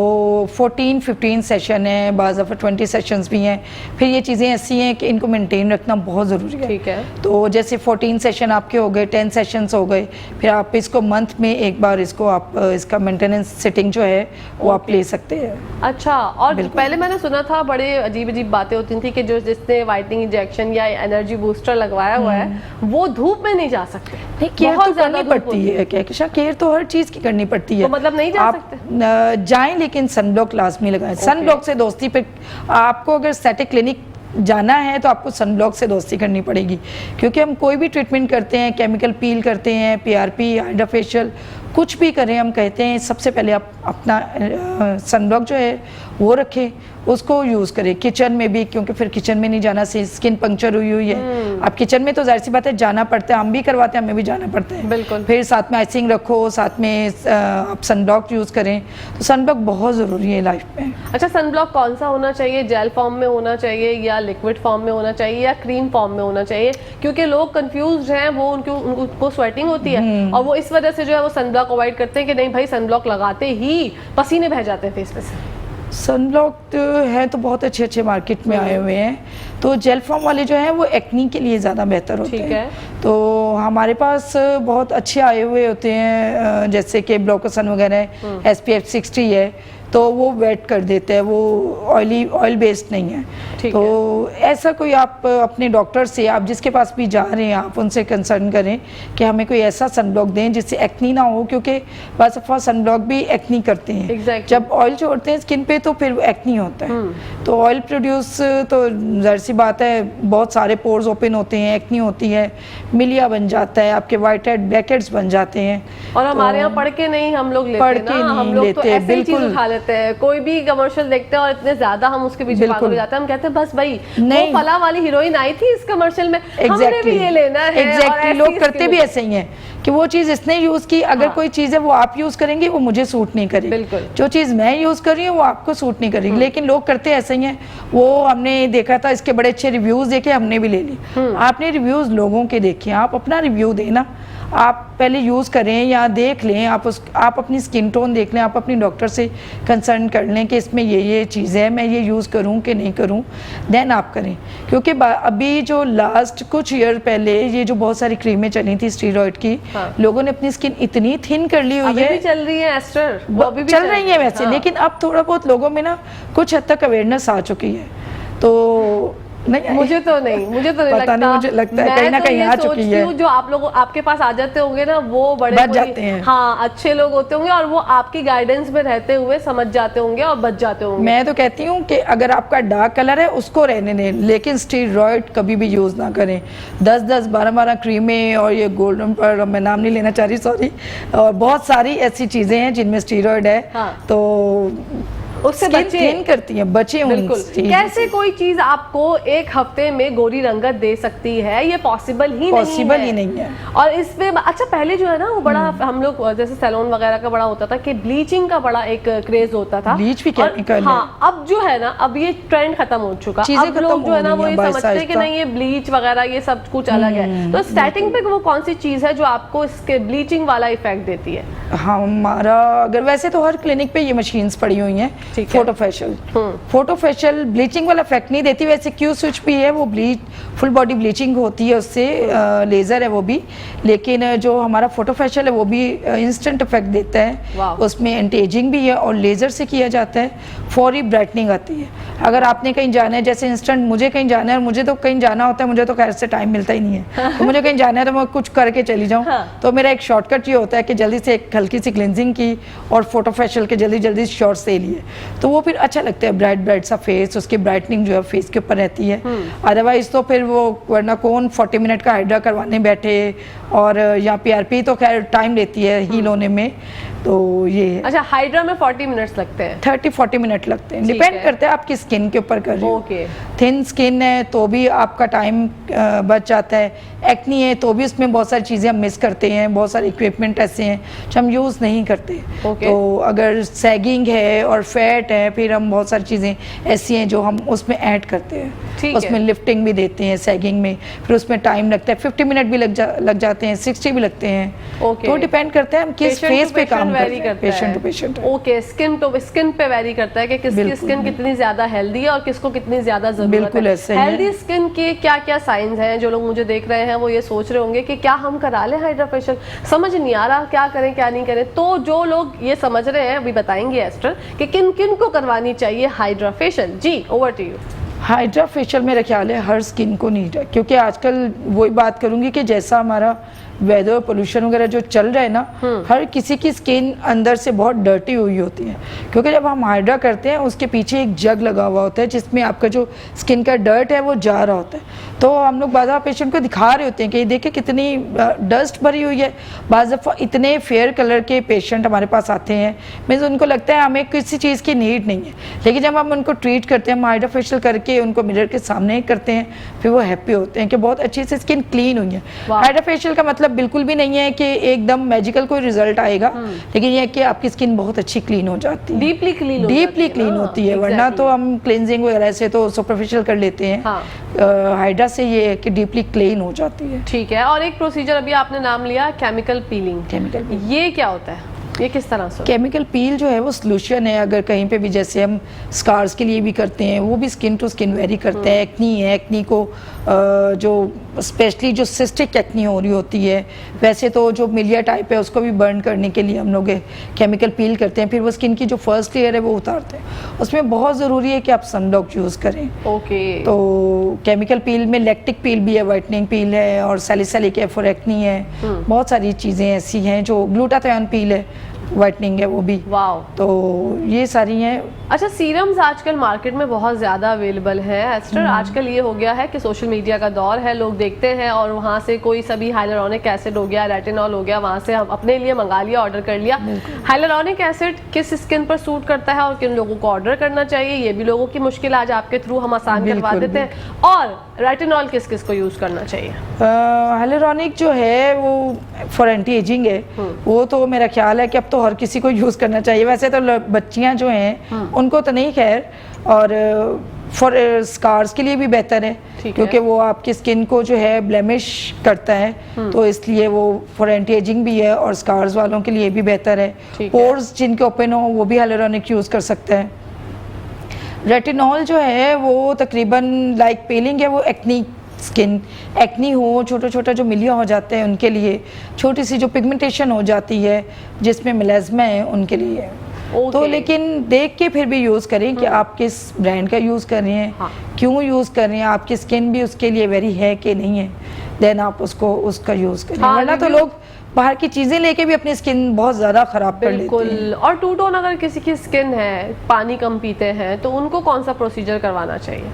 14-15 सेशन है, बाज़ दफ़ा 20 सेशंस भी हैं। फिर ये चीज़ें ऐसी हैं कि इनको मेंटेन रखना बहुत ज़रूरी है। ठीक है। तो जैसे 14 सेशन आपके हो गए, 10 सेशंस हो गए, फिर आप इसको मंथ में एक बार इसको आप इसका मेंटेनेंस सिटिंग जो है वो आप ले सकते हैं। अच्छा, और पहले मैंने सुना था बड़े अजीब अजीब बातें होती थी कि जो जिसने वाइटनिंग इंजेक्शन या एनर्जी बूस्टर लगवाया हुआ है वो धूप में नहीं जा सकते। नहीं, केयर तो करनी पड़ती है, क्या केयर तो हर चीज की करनी पड़ती है। तो मतलब नहीं जा सकते? जाएं, लेकिन सनब्लॉक लाजमी लगाएं। सनब्लॉक से दोस्ती पे आपको अगर स्टैटिक क्लिनिक जाना है तो आपको सनब्लॉक से दोस्ती करनी पड़ेगी, क्योंकि हम कोई भी ट्रीटमेंट करते हैं, केमिकल पील करते हैं, PRP, हाइड्रा फेशियल, कुछ भी करें, हम कहते हैं सबसे पहले आप अपना सनब्लॉक जो है वो रखें, उसको यूज़ करें। किचन में भी, क्योंकि फिर किचन में नहीं जाना से स्किन पंक्चर हुई है। अब किचन में तो जाहिर सी बात है जाना पड़ता है, हम भी करवाते हैं, हमें भी जाना पड़ता है। बिल्कुल। फिर साथ में आइसिंग रखो, साथ में आप सनब्लॉक यूज़ करें। तो सनब्लॉक बहुत ज़रूरी है लाइफ में। अच्छा, सनब्लॉक कौन सा होना चाहिए? जेल फॉर्म में होना चाहिए या लिक्विड फॉर्म में होना चाहिए या क्रीम फॉर्म में होना चाहिए? क्योंकि लोग कंफ्यूज हैं, वो उनको स्वेटिंग होती है और वो इस वजह से जो है वो सनब्लॉक अवॉइड करते हैं कि नहीं भाई सनब्लॉक लगाते ही पसीने बह जाते हैं फेस पे से। सनब्लॉक है तो बहुत अच्छे अच्छे मार्केट में आए हुए हैं। तो जेल फॉर्म वाले जो हैं वो एक्नी के लिए ज़्यादा बेहतर होते हैं। ठीक है। तो हमारे पास बहुत अच्छे आए हुए होते हैं, जैसे कि ब्लॉकोसन वगैरह, SPF 60 है, तो वो वेट कर देते हैं, वो ऑयल बेस्ड नहीं है। तो ऐसा कोई आप अपने डॉक्टर से, आप जिसके पास भी जा रहे हैं, आप उनसे कंसर्न करें कि हमें कोई ऐसा सनब्लॉक दें जिससे एक्नी ना हो, क्योंकि बस सनब्लॉक भी एक्नी करते हैं। Exactly. जब ऑयल छोड़ते हैं स्किन पे तो फिर एक्नी होता है। तो ऑयल प्रोड्यूस, तो जाहिर सी बात है बहुत सारे पोर्स ओपन होते हैं, एक्नी होती है, मिलिया बन जाता है, आपके वाइट हेड ब्लैक हेड्स बन जाते हैं। और हमारे यहाँ पढ़ के नहीं हम लोग लेते हैं ना, हम लोग तो ऐसे ही चीज उठा लेते हैं। कोई भी कमर्शियल देखते हैं और इतने ज्यादा हम उसके पीछे पागल हो जाते हैं, हम कहते हैं बस भाई वो फला वाली हीरोइन आई थी इस कमर्शियल में, हमने भी ये लेना है। एग्जैक्टली, लोग करते भी ऐसे ही हैं कि वो चीज़ इसने यूज़ की, अगर कोई चीज़ है वो आप यूज़ करेंगे वो मुझे सूट नहीं करेगी। बिल्कुल। जो चीज़ मैं यूज़ कर रही हूँ वो आपको सूट नहीं करेगी। लेकिन लोग करते ऐसे ही हैं। वो हमने देखा था, इसके बड़े अच्छे रिव्यूज़ देखे, हमने भी ले ली। आपने रिव्यूज़ लोगों के देखे, आप अपना रिव्यू देना, आप पहले यूज़ करें या देख लें, आप अपनी स्किन टोन देख लें, आप अपनी डॉक्टर से कंसर्न कर लें कि इसमें ये चीज़ है, मैं ये यूज़ करूं कि नहीं करूं, देन आप करें। क्योंकि अभी जो लास्ट कुछ ईयर पहले ये जो बहुत सारी क्रीमें चली थी स्टीरॉयड की, लोगों ने अपनी स्किन इतनी थिन कर ली हुई है। अभी भी चल रही है एस्टर, वो अभी भी चल रही है वैसे, लेकिन अब थोड़ा बहुत लोगों में ना कुछ हद तक अवेयरनेस आ चुकी है। तो नहीं, मुझे तो नहीं पता नहीं, मुझे लगता है कहीं ना कहीं आ चुकी है। जो आप लोग आपके पास आ जाते होंगे ना, वो बड़े बच जाते हैं। हाँ, अच्छे लोग होते होंगे और वो आपकी गाइडेंस में रहते हुए समझ जाते होंगे और बच जाते होंगे। मैं तो कहती हूँ कि अगर आपका डार्क कलर है उसको रहने दें, लेकिन स्टीरॉयड कभी भी यूज़ ना करें। 10-10, 12-12 क्रीमें और ये गोल्डन पर मैं नाम नहीं लेना चाह रही, सॉरी, और बहुत सारी ऐसी चीज़ें हैं जिनमें स्टीरॉयड है। तो उससे बचे करती हैं, बचे। बिल्कुल। कैसे कोई चीज आपको एक हफ्ते में गोरी रंगत दे सकती है? ये पॉसिबल ही नहीं है। और इसमें अच्छा, पहले जो है ना वो बड़ा हम लोग जैसे सैलून वगैरह का बड़ा होता था कि ब्लीचिंग का बड़ा एक क्रेज होता था। ब्लीच भी केमिकल है। हाँ, अब जो है ना, अब ये ट्रेंड खत्म हो चुका। अब लोग जो है ना वो ये समझते हैं कि नहीं ये ब्लीच वगैरह ये सब कुछ अलग है। तो स्टार्टिंग पे वो कौन सी चीज है जो आपको इसके ब्लीचिंग वाला इफेक्ट देती है? हमारा अगर वैसे तो हर क्लिनिक पे ये मशीन्स पड़ी हुई हैं, ठीक है। Photo facial, photo facial bleaching वाला इफेक्ट नहीं देती, वैसे क्यू स्विच भी है, वो ब्लीच फुल बॉडी ब्लीचिंग होती है उससे, लेजर है वो भी, लेकिन जो हमारा फोटो फेशियल है वो भी इंस्टेंट इफेक्ट देता है, उसमें एंटी एजिंग भी है और लेजर से किया जाता है, फौरी ब्राइटनिंग आती है। अगर आपने कहीं जाना है, जैसे इंस्टेंट मुझे कहीं जाना है, और मुझे तो कहीं जाना होता है, मुझे तो खैर से टाइम मिलता ही नहीं है तो मुझे कहीं जाना है तो मैं कुछ करके चली जाऊँ, तो मेरा एक शॉर्टकट ये होता है कि जल्दी से एक हल्की सी क्लिनजिंग की और फोटो फेशियल के जल्दी जल्दी शॉर्ट्स ले लिए, तो वो फिर अच्छा लगता है, ब्राइट ब्राइट सा फेस, उसकी ब्राइटनिंग जो है फेस के ऊपर रहती है। अदरवाइज तो फिर वो वरना कौन 40 मिनट का हाइड्रा करवाने बैठे, और या पीआरपी तो खैर टाइम लेती है हील होने में, तो ये अच्छा हाइड्रा में 40 मिनट्स लगते हैं, 30-40 मिनट लगते हैं, डिपेंड करता है आपकी स्किन के ऊपर कर रही हो। ओके। थिन स्किन है तो भी आपका टाइम बच जाता है, एक्नी है तो भी उसमें बहुत सारी चीज़ें हम मिस करते हैं, बहुत सारे इक्विपमेंट ऐसे हैं जो हम यूज़ नहीं करते। तो अगर सैगिंग है और फैट है, फिर हम बहुत सारी चीज़ें ऐसी हैं जो हम उसमें ऐड करते हैं, उसमें लिफ्टिंग भी देते हैं सैगिंग में, फिर उसमें टाइम लगता है, 50 मिनट भी लग जाते हैं, 60 भी लगते हैं। तो डिपेंड करता है हम किस फेस पे काम करते हैं, patient to patient. Okay, skin to skin पे वेरी करता है कि किसकी स्किन कितनी ज्यादा हेल्दी है और किसको कितनी ज्यादा जरूरत है। हेल्दी स्किन के क्या क्या साइंस हैं? जो लोग मुझे देख रहे हैं वो ये सोच रहे होंगे कि क्या हम करा लें हाइड्रा फेशियल, समझ नहीं आ रहा क्या करें क्या नहीं करें। तो जो लोग ये समझ रहे हैं अभी बताएंगे एस्टर कि किन किन को करवानी चाहिए हाइड्रा फेशियल। जी, over to you. Hydra facial मेरा ख्याल है हर स्किन को नीड है, क्योंकि आजकल वही बात करूंगी कि जैसा हमारा वेदर पोल्यूशन वगैरह जो चल रहा है ना, हर किसी की स्किन अंदर से बहुत डर्टी हुई होती है, क्योंकि जब हम हाइड्रा करते हैं उसके पीछे एक जग लगा हुआ होता है जिसमें आपका जो स्किन का डर्ट है वो जा रहा होता है। तो हम लोग बाज़ पेशेंट को दिखा रहे होते हैं कि देखिए कितनी डस्ट भरी हुई है। बाज़ दफ़ा इतने फेयर कलर के पेशेंट हमारे पास आते हैं, मीन्स उनको लगता है हमें किसी चीज़ की नीड नहीं है, लेकिन जब हम उनको ट्रीट करते हैं, हम हाइड्रा फेशियल करके उनको मिरर के सामने करते हैं, फिर वो हैप्पी होते हैं कि बहुत अच्छी से स्किन क्लीन हुई है। हाइड्रा फेशियल का मतलब बिल्कुल भी नहीं है कि एकदम मैजिकल कोई रिजल्ट आएगा, लेकिन ये है कि आपकी स्किन बहुत अच्छी क्लीन हो जाती है, डीपली क्लीन होती है। वरना तो हम क्लींजिंग वगैरह से तो सुपरफिशियल कर लेते हैं, हाइड्रा से ये है कि डीपली क्लीन हो जाती है। ठीक है। और एक प्रोसीजर अभी आपने नाम लिया केमिकल पीलिंग, ये क्या होता है? ये किस तरह से? केमिकल पील जो है वो सोल्यूशन है, अगर कहीं पे भी जैसे हम स्कार्स के लिए भी करते हैं, वो भी स्किन टू स्किन वेरी करते हैं। एक्नी है, एक्नी को जो स्पेशली जो सिस्टिक एक्नी हो रही होती है, वैसे तो जो मिलिया टाइप है उसको भी बर्न करने के लिए हम लोग केमिकल पील करते हैं, फिर वो स्किन की जो फर्स्ट लेयर है वो उतारते हैं। उसमें बहुत ज़रूरी है कि आप सनब्लॉक यूज़ करें। ओके। तो केमिकल पील में लैक्टिक पील भी है, वाइटनिंग पील है, और सैलिसिलिक है फॉर एक्नी है, बहुत सारी चीज़ें ऐसी हैं, जो ग्लूटाथियोन पील है, वाइटनिंग है वो भी। वाओ। तो ये सारी हैं। अच्छा, सीरम्स आजकल मार्केट में बहुत ज़्यादा अवेलेबल है एस्टर। आजकल ये हो गया है कि सोशल मीडिया का दौर है, लोग देखते हैं और वहाँ से कोई सभी हाइलुरोनिक एसिड हो गया, रेटिनॉल हो गया, वहाँ से हम अपने लिए मंगा लिया, ऑर्डर कर लिया। हाइलुरोनिक एसिड किस स्किन पर सूट करता है और किन लोगों को ऑर्डर करना चाहिए, ये भी लोगों की मुश्किल आज आपके थ्रू हम आसान करवा देते हैं। और रेटिनॉल किस किस को यूज़ करना चाहिए? हाइलुरोनिक जो है वो फॉर एंटी एजिंग है, वो तो मेरा ख्याल है कि अब तो हर किसी को यूज़ करना चाहिए। वैसे तो बच्चियां जो हैं उनको तो नहीं, खैर, और फॉर स्कार्स के लिए भी बेहतर है, क्योंकि वो आपकी स्किन को जो है ब्लेमिश करता है, तो इसलिए वो फॉर एंटी एजिंग भी है, और स्कार्स वालों के लिए भी बेहतर है। पोर्स जिनके ओपन हो वो भी हाइलुरोनिक यूज़ कर सकते हैं। रेटिनॉल जो है वो तकरीबन लाइक पीलिंग है, वो एक्नी स्किन, एक्नी हो, छोटा छोटा जो मिलिया हो जाते हैं उनके लिए, छोटी सी जो पिगमेंटेशन हो जाती है जिसमें मिलेज़मा है उनके लिए। तो लेकिन देख के फिर भी यूज़ करें कि आप किस ब्रांड का यूज़ कर रहे हैं, क्यों यूज़ कर रहे हैं, आपकी स्किन भी उसके लिए वेरी है कि नहीं है, देन आप उसका यूज़ करें। वरना तो लोग बाहर की चीज़ें लेके भी अपनी स्किन बहुत ज़्यादा ख़राब कर लेते हैं। और टू टोन अगर किसी की स्किन है, पानी कम पीते हैं, तो उनको कौन सा प्रोसीजर करवाना चाहिए?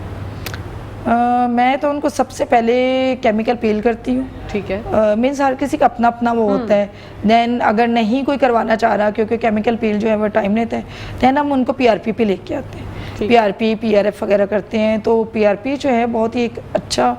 मैं तो उनको सबसे पहले केमिकल पील करती हूँ। ठीक है। मीन्स हर किसी का अपना अपना वो होता है। देन अगर नहीं कोई करवाना चाह रहा, क्योंकि केमिकल पील जो है वो टाइम लेता है, देन हम उनको पीआरपी पे लेके आते हैं। पीआरपी, पीआरएफ वगैरह करते हैं। तो पीआरपी जो है बहुत ही एक अच्छा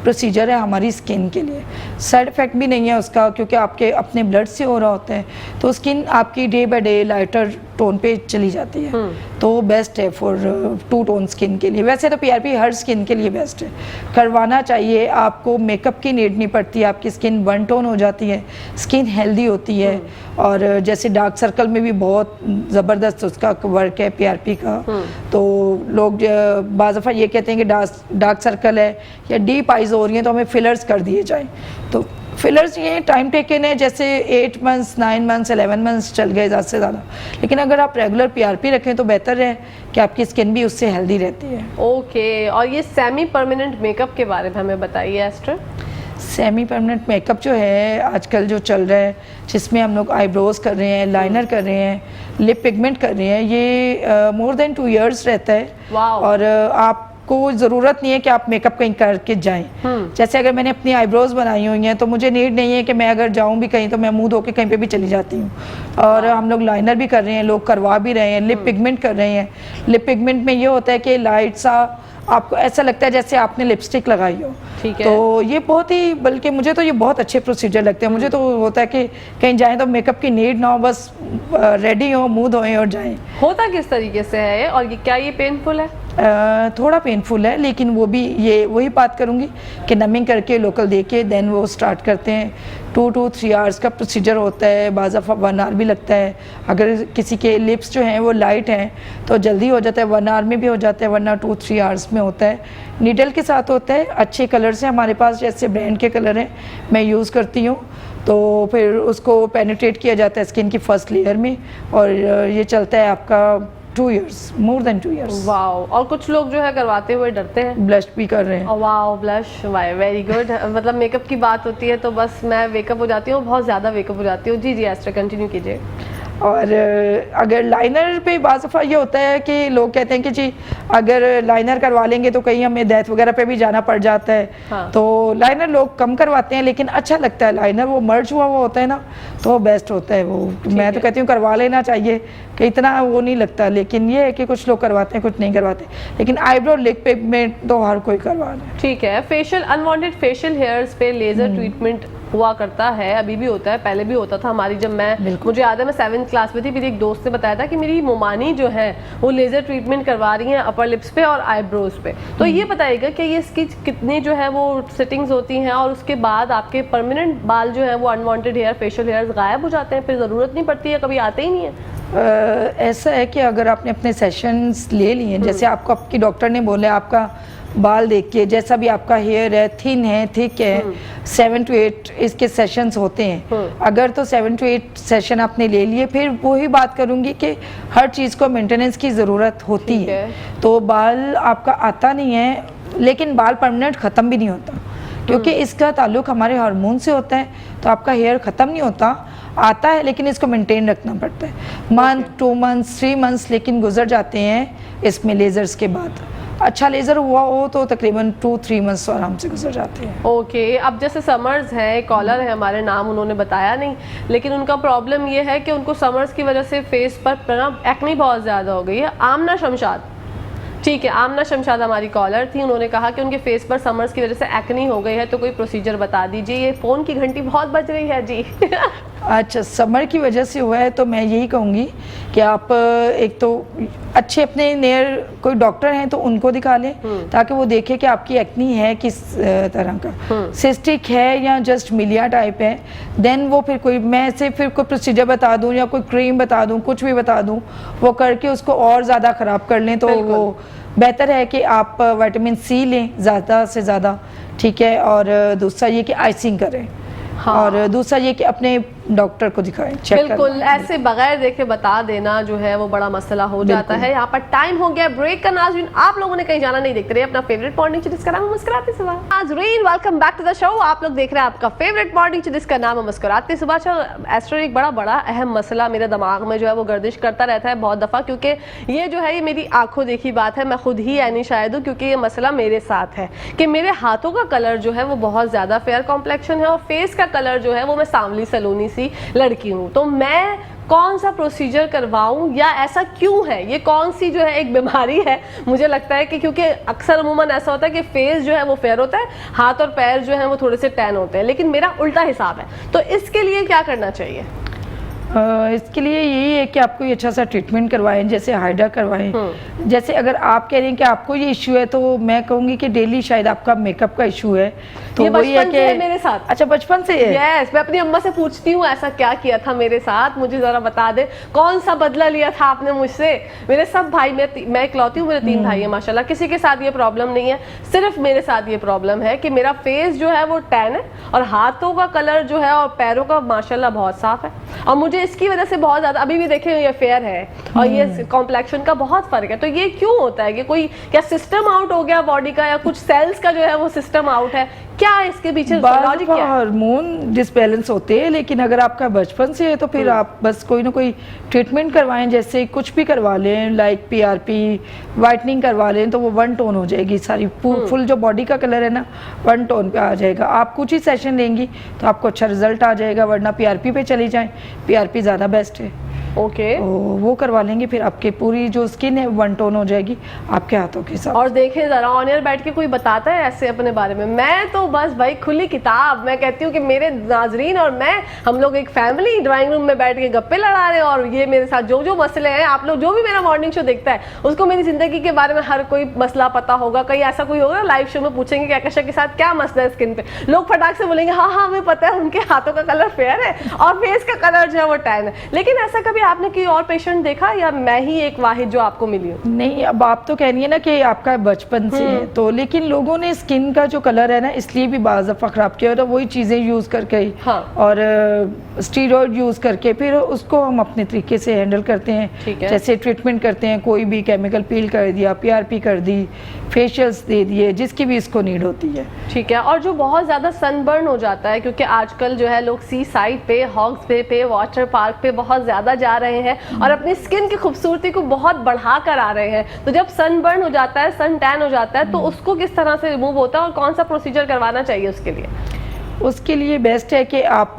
प्रोसीजर है हमारी स्किन के लिए। साइड इफ़ेक्ट भी नहीं है उसका, क्योंकि आपके अपने ब्लड से हो रहा होता है, तो स्किन आपकी day by day lighter tone पे चली जाती है, तो बेस्ट है फॉर टू टोन स्किन के लिए। वैसे तो पीआरपी हर स्किन के लिए बेस्ट है, करवाना चाहिए। आपको मेकअप की नीड नहीं पड़ती, आपकी स्किन वन टोन हो जाती है, स्किन हेल्दी होती है। और जैसे डार्क सर्कल में भी बहुत ज़बरदस्त उसका वर्क है पीआरपी का। तो लोग बाज़ दफ़ा ये कहते हैं कि डार्क सर्कल है या डीप आइज हो रही हैं तो हमें फिलर्स कर दिए जाएं। तो फिलर्स ये टाइम टेकन है, जैसे 8 मंथ्स 9 मंथ्स 11 मंथ्स चल गए ज़्यादा से ज़्यादा, लेकिन अगर आप रेगुलर पीआरपी रखें तो बेहतर है कि आपकी स्किन भी उससे हेल्दी रहती है। ओके, और ये सेमी परमानेंट मेकअप के बारे में हमें बताइए एस्टर। सेमी परमानेंट मेकअप जो है आजकल जो चल रहा है, जिसमें हम लोग आईब्रोज कर रहे हैं, लाइनर कर रहे हैं, लिप पिगमेंट कर रहे हैं, ये मोर देन 2 years रहता है। वाओ। और आपको ज़रूरत नहीं है कि आप मेकअप कहीं करके जाएं। जैसे अगर मैंने अपनी आईब्रोज बनाई हुई हैं तो मुझे नीड नहीं है कि मैं अगर जाऊं भी कहीं तो मैं मुंह धो के कहीं पे भी चली जाती हूँ। और हम लोग लाइनर भी कर रहे हैं, लोग करवा भी रहे हैं, लिप पिगमेंट कर रहे हैं। लिप पिगमेंट में ये होता है कि लाइट सा आपको ऐसा लगता है जैसे आपने लिपस्टिक लगाई हो। ठीक है। तो ये बहुत ही, बल्कि मुझे तो ये बहुत अच्छे प्रोसीजर लगते हैं। मुझे तो होता है कि कहीं जाएं तो मेकअप की नीड ना हो, बस रेडी हो, मुंह धोएं और जाएं। होता किस तरीके से है ये, और ये क्या ये पेनफुल है? थोड़ा पेनफुल है, लेकिन वो भी ये वही बात करूँगी कि नमिंग करके लोकल दे के देन वो स्टार्ट करते हैं। 2 to 3 hours का प्रोसीजर होता है, बाज़ दफ़ा 1 hour भी लगता है। अगर किसी के लिप्स जो हैं वो लाइट हैं तो जल्दी हो जाता है, 1 hour में भी हो जाता है, वरना 2-3 hours में होता है। नीडल के साथ होता है। अच्छे कलर्स हैं हमारे पास, जैसे ब्रांड के कलर हैं मैं यूज़ करती हूँ। तो फिर उसको पेनिट्रेट किया जाता है स्किन की फर्स्ट लेयर में, और ये चलता है आपका 2 years, more than 2 years। Wow. और कुछ लोग जो है करवाते हुए डरते हैं, ब्लश भी कर रहे हैं। Wow, blush, why, very good. मतलब मेकअप की बात होती है तो बस मैं वेकअप हो जाती हूँ, बहुत ज़्यादा वेकअप हो जाती हूँ। जी जी एस्टर, कंटिन्यू कीजिए। और अगर लाइनर पे बाज़ दफ़ा ये होता है कि लोग कहते हैं कि जी अगर लाइनर करवा लेंगे तो कहीं हमें डेथ वगैरह पे भी जाना पड़ जाता है। हाँ। तो लाइनर लोग कम करवाते हैं, लेकिन अच्छा लगता है लाइनर, वो मर्ज हुआ हुआ होता है ना, तो वो बेस्ट होता है वो। मैं तो कहती हूँ करवा लेना चाहिए, कि इतना वो नहीं लगता। लेकिन ये है कि कुछ लोग करवाते हैं, कुछ नहीं करवाते। लेकिन आईब्रो लिप पिगमेंट तो हर कोई करवा ले। ठीक है। फेशियल, अनवांटेड फेशियल हेयर्स पे लेजर ट्रीटमेंट हुआ करता है, अभी भी होता है, पहले भी होता था हमारी, जब मैं, मुझे याद है मैं 7th क्लास में थी, मेरी एक दोस्त ने बताया था कि मेरी मोमानी जो है वो लेजर ट्रीटमेंट करवा रही हैं अपर लिप्स पे और आईब्रोज पे। तो ये बताइएगा कि ये इसकी कितनी जो है वो सेटिंग्स होती हैं, और उसके बाद आपके परमानेंट बाल जो है वो अनवांटेड हेयर, फेशियल हेयर्स गायब हो जाते हैं, फिर ज़रूरत नहीं पड़ती है, कभी आते ही नहीं है? ऐसा है कि अगर आपने अपने सेशंस ले लिए, जैसे आपको आपकी डॉक्टर ने बोला आपका बाल देख के, जैसा भी आपका हेयर है, थिन है, थिक है, 7 to 8 इसके सेशंस होते हैं। अगर तो 7 to 8 सेशन आपने ले लिए, फिर वही बात करूंगी कि हर चीज़ को मेंटेनेंस की ज़रूरत होती है। तो बाल आपका आता नहीं है, लेकिन बाल परमानेंट ख़त्म भी नहीं होता, क्योंकि इसका ताल्लुक हमारे हार्मोन से होता है। तो आपका हेयर ख़त्म नहीं होता, आता है, लेकिन इसको मेंटेन रखना पड़ता है। मंथ 2 months 3 months लेकिन गुजर जाते हैं इसमें लेज़र्स के बाद। अच्छा लेज़र हुआ हो तो तकरीबन 2-3 months आराम से गुजर जाते हैं। ओके। अब जैसे समर्स है, कॉलर है हमारे, नाम उन्होंने बताया नहीं, लेकिन उनका प्रॉब्लम ये है कि उनको समर्स की वजह से फेस पर ना एक्ने बहुत ज़्यादा हो गई है। आमना शमशाद, ठीक है, आमना शमशाद हमारी कॉलर थी, उन्होंने कहा कि उनके फेस पर समर्स की वजह से एक्ने हो गई है, तो कोई प्रोसीजर बता दीजिए। ये फ़ोन की घंटी बहुत बज रही है जी। अच्छा, समर की वजह से हुआ है तो मैं यही कहूँगी कि आप एक तो अच्छे अपने नियर कोई डॉक्टर हैं तो उनको दिखा लें, ताकि वो देखे कि आपकी एक्नी है किस तरह का, सिस्टिक है या जस्ट मिलिया टाइप है। देन वो फिर कोई, मैं से फिर कोई प्रोसीजर बता दूं या कोई क्रीम बता दूं, कुछ भी बता दूं, वो करके उसको और ज़्यादा ख़राब कर लें। तो वो बेहतर है कि आप विटामिन सी लें ज़्यादा से ज़्यादा, ठीक है। और दूसरा ये कि आइसिंग करें। हाँ। और दूसरा ये कि अपने डॉक्टर को दिखाएं, चेक बिल्कुल, ऐसे बगैर देखे बता देना जो है वो बड़ा मसला हो जाता है। यहाँ पर टाइम हो गया ब्रेक का। नाज़रीन, आप लोगों ने कहीं जाना नहीं, देखते रहे अपना फेवरेट मॉर्निंग ची जिसका नाम है मुस्कुराते सुबह। नाज़रीन, welcome back to the show. आप लोग देख रहे हैं आपका फेवरेट मॉर्निंग ची जिसका नाम है मुस्कुराते सुबह। एस्टर, एक बड़ा अहम मसला मेरे दिमाग में जो है वो गर्दिश करता रहता है बहुत दफ़ा, क्योंकि ये जो है ये मेरी आंखों देखी बात है, मैं खुद ही यानी शायद हूँ, क्योंकि ये मसला मेरे साथ है कि मेरे हाथों का कलर जो है वो बहुत ज़्यादा फेयर कॉम्प्लेक्शन है, और फेस का कलर जो है वो मैं सांवली सलोनी सी लड़की हूँ। तो मैं कौन सा प्रोसीजर करवाऊं, या ऐसा क्यों है, ये कौन सी जो है एक बीमारी है? मुझे लगता है कि क्योंकि अक्सर अमूमन ऐसा होता है कि फेस जो है वो फेयर होता है, हाथ और पैर जो है वो थोड़े से टैन होते हैं, लेकिन मेरा उल्टा हिसाब है। तो इसके लिए क्या करना चाहिए? इसके लिए यही है कि आपको ये अच्छा सा ट्रीटमेंट करवाएं, जैसे हाइड्रा करवाएं। जैसे अगर आप कह रहे हैं कि आपको ये इशू है, तो मैं कहूँगी कि डेली शायद आपका मेकअप का इशू है, तो ये वही है बचपन कि से है मेरे साथ। अच्छा, बचपन से है। यस, मैं अपनी अम्मा से पूछती हूँ ऐसा क्या किया था मेरे साथ, मुझे जरा बता दे, कौन सा बदला लिया था आपने मुझसे। मेरे सब भाई, मैं इकलौती हूँ, मेरे 3 भाई है माशाल्लाह, किसी के साथ ये प्रॉब्लम नहीं है, सिर्फ मेरे साथ ये प्रॉब्लम है कि मेरा फेस जो है वो टैन है और हाथों का कलर जो है और पैरों का माशाल्लाह बहुत साफ है, और मुझे इसकी वजह से बहुत ज्यादा, अभी भी देखे ये फेयर है और ये कॉम्प्लेक्शन का बहुत फर्क है। तो ये क्यों होता है कि कोई क्या सिस्टम आउट हो गया बॉडी का, या कुछ सेल्स का जो है वो सिस्टम आउट है, क्या इसके पीछे लॉजिक क्या है? हार्मोन डिसबैलेंस होते हैं, लेकिन अगर आपका बचपन से है तो फिर आप बस कोई ना कोई ट्रीटमेंट करवाएं, जैसे कुछ भी करवा लें, लाइक पीआरपी, वाइटनिंग करवा लें, तो वो 1 टोन हो जाएगी सारी, फुल जो बॉडी का कलर है ना 1 टोन पे आ जाएगा। आप कुछ ही सेशन लेंगी तो आपको अच्छा रिजल्ट आ जाएगा, वरना पीआरपी पे चली जाएं, पीआरपी ज़्यादा बेस्ट है। ओके, तो वो करवा लेंगे, फिर आपकी पूरी जो स्किन है 1 टोन हो जाएगी आपके हाथों के साथ। और देखें जरा, ऑन एयर बैठ के कोई बताता है ऐसे अपने बारे में? मैं तो बस भाई खुली किताब, मैं कहती हूँ कि मेरे नाजरीन और मैं, हम लोग एक फैमिली ड्राइंग रूम में बैठ के गप्पे लड़ा रहे हैं, और ये मेरे साथ जो जो मसले हैं, आप लोग जो भी मेरा मॉर्निंग शो देखता है उसको मेरी जिंदगी के बारे में हर कोई मसला पता होगा। कहीं ऐसा कोई होगा लाइव शो में पूछेंगे कि आकाशा के साथ क्या मसला है स्किन पे, लोग फटाक से बोलेंगे हाँ हाँ हमें पता है, उनके हाथों का कलर फेयर है और फेस का कलर जो है वो टैन है। लेकिन ऐसा कभी आपने कोई और पेशेंट देखा, या मैं ही एक वाहिद जो आपको मिली हूँ? नहीं, अब आप तो कह रही है ना कि आपका बचपन से है, तो लेकिन लोगों ने स्किन का जो कलर है ना इसलिए भी बाज़ दफ़ा ख़राब किया, और वही चीज़ें यूज़ करके हाँ। और स्टीरॉयड यूज़ करके फिर उसको हम अपने तरीके से हैंडल करते हैं। जैसे ट्रीटमेंट करते हैं, कोई भी केमिकल पील कर दिया, पीआरपी कर दी, फेशियल्स दे दिए, जिसकी भी इसको नीड होती है। ठीक है। और जो बहुत ज़्यादा सनबर्न हो जाता है, क्योंकि आजकल जो है लोग सी साइड पे, हॉग्स बे पे, वाटर पार्क पे बहुत ज़्यादा जा रहे हैं और अपनी स्किन की खूबसूरती को बहुत बढ़ा कर आ रहे हैं, तो जब सनबर्न हो जाता है, सन टैन हो जाता है, तो उसको किस तरह से रिमूव होता है और कौन सा प्रोसीजर करवाना चाहिए उसके लिए? उसके लिए बेस्ट है कि आप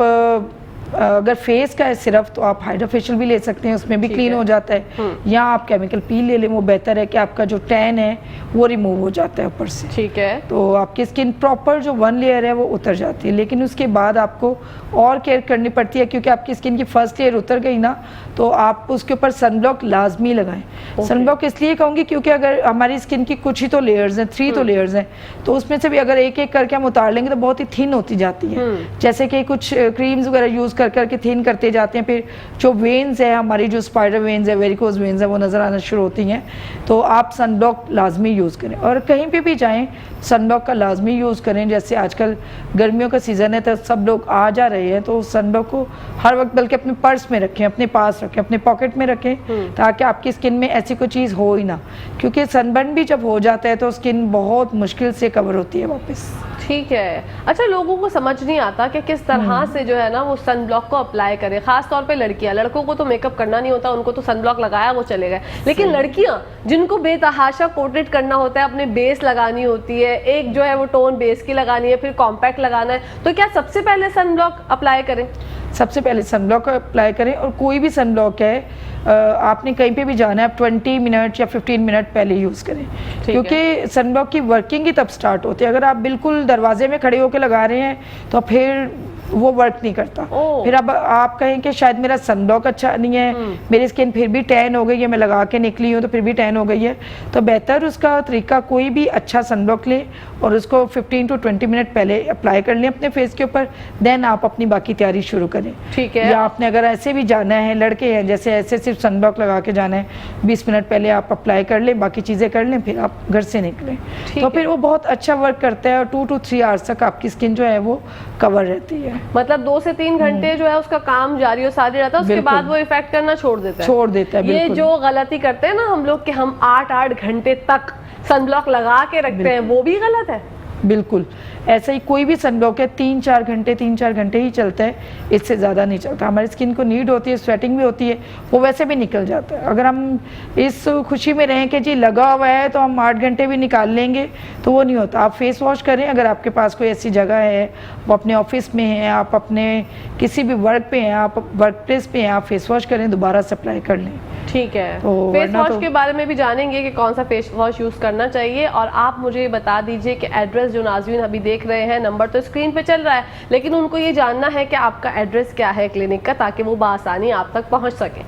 अगर फेस का है सिर्फ, तो आप हाइड्रा फेशियल भी ले सकते हैं, उसमें भी क्लीन हो जाता है, या आप केमिकल पील ले लें, वो बेहतर है कि आपका जो टैन है वो रिमूव हो जाता है ऊपर से। ठीक है। तो आपकी स्किन प्रॉपर जो 1 लेयर है वो उतर जाती है, लेकिन उसके बाद आपको और केयर करनी पड़ती है, क्योंकि आपकी स्किन की फर्स्ट लेयर उतर गई ना, तो आप उसके ऊपर सनब्लॉक लाजमी लगाएं। सनब्लॉक इसलिए कहूँगी क्योंकि अगर हमारी स्किन की कुछ ही तो लेयर्स हैं, 3 तो लेयर्स हैं, तो उसमें से भी अगर एक एक करके हम उतार लेंगे तो बहुत ही थिन होती जाती है। जैसे कि कुछ क्रीम्स वगैरह यूज़ कर करके थिन करते जाते हैं, फिर जो वेन्स है हमारी, जो स्पाइडर वेन्स है, वेरिकोज वेन्स है, वो नज़र आना शुरू होती हैं। तो आप सनब्लॉक लाजमी यूज़ करें, और कहीं पे भी जाएं सनब्लॉक का लाजमी यूज़ करें। जैसे आजकल गर्मियों का सीज़न है तो सब लोग आ जा रहे हैं, तो सनब्लॉक को हर वक्त बल्कि अपने पर्स में रखें, अपने पास रखें, अपने पॉकेट में रखें, ताकि आपकी स्किन में ऐसी कोई चीज़ हो ही ना, क्योंकि सनबर्न भी जब हो जाता है तो स्किन बहुत मुश्किल से कवर होती है वापस। ठीक है। अच्छा, लोगों को समझ नहीं आता कि किस तरह से जो है ना वो सनब्लॉक को अप्लाई करें, खास तौर पे लड़कियां। लड़कों को तो मेकअप करना नहीं होता, उनको तो सनब्लॉक लगाया वो चले गए, लेकिन लड़कियां जिनको बेतहाशा कोटेड करना होता है, अपने बेस लगानी होती है, एक जो है वो टोन बेस की लगानी है, फिर कॉम्पैक्ट लगाना है, तो क्या सबसे पहले सनब्लॉक अप्लाई करें? सबसे पहले सनब्लॉक अप्लाई करें, और कोई भी सनब्लॉक है आपने कहीं पे भी जाना है, आप 20 मिनट या 15 मिनट पहले यूज़ करें, क्योंकि सनब्लॉक की वर्किंग ही तब स्टार्ट होती है। अगर आप बिल्कुल दरवाजे में खड़े होकर लगा रहे हैं तो फिर वो वर्क नहीं करता। फिर अब आप कहें कि शायद मेरा सनब्लॉक अच्छा नहीं है, मेरी स्किन फिर भी टैन हो गई है, मैं लगा के निकली हूँ तो फिर भी टैन हो गई है, तो बेहतर उसका तरीका कोई भी अच्छा सनब्लॉक लें और उसको 15 to 20 मिनट पहले अप्लाई कर लें अपने फेस के ऊपर, देन आप अपनी बाकी तैयारी शुरू करें। ठीक है। या आपने अगर ऐसे भी जाना है, लड़के हैं जैसे ऐसे सिर्फ सनब्लॉक लगा के जाना है, 20 मिनट पहले आप अप्लाई कर लें, बाकी चीज़ें कर लें, फिर आप घर से निकलें, तो फिर वो बहुत अच्छा वर्क करता है, और 2 to 3 आवर्स तक आपकी स्किन जो है वो कवर रहती है। मतलब 2 से 3 घंटे जो है उसका काम जारी और सारी रहता है, उसके बाद वो इफेक्ट करना छोड़ देता है। ये जो गलती करते हैं ना हम लोग कि हम 8-8 घंटे तक सनब्लॉक लगा के रखते हैं, वो भी गलत है। बिल्कुल ऐसा ही, कोई भी सनब्लॉक है 3-4 घंटे ही चलता है, इससे ज़्यादा नहीं चलता। हमारी स्किन को नीड होती है, स्वेटिंग भी होती है, वो वैसे भी निकल जाता है। अगर हम इस खुशी में रहें कि जी लगा हुआ है तो हम 8 घंटे भी निकाल लेंगे, तो वो नहीं होता। आप फेस वॉश करें, अगर आपके पास कोई ऐसी जगह है, वो अपने ऑफिस में है, आप अपने किसी भी वर्क पे हैं, आप वर्क प्लेस पे हैं, आप फेस वॉश करें, दोबारा से अप्लाई कर लें। ठीक है। तो फेस वरना वॉश तो- के बारे में भी जानेंगे कि कौन सा फेस वॉश यूज करना चाहिए। और आप मुझे ये बता दीजिए कि एड्रेस जो नाज़रीन अभी देख रहे हैं, नंबर तो स्क्रीन पे चल रहा है, लेकिन उनको ये जानना है कि आपका एड्रेस क्या है क्लिनिक का, ताकि वो बआसानी आप तक पहुंच सके।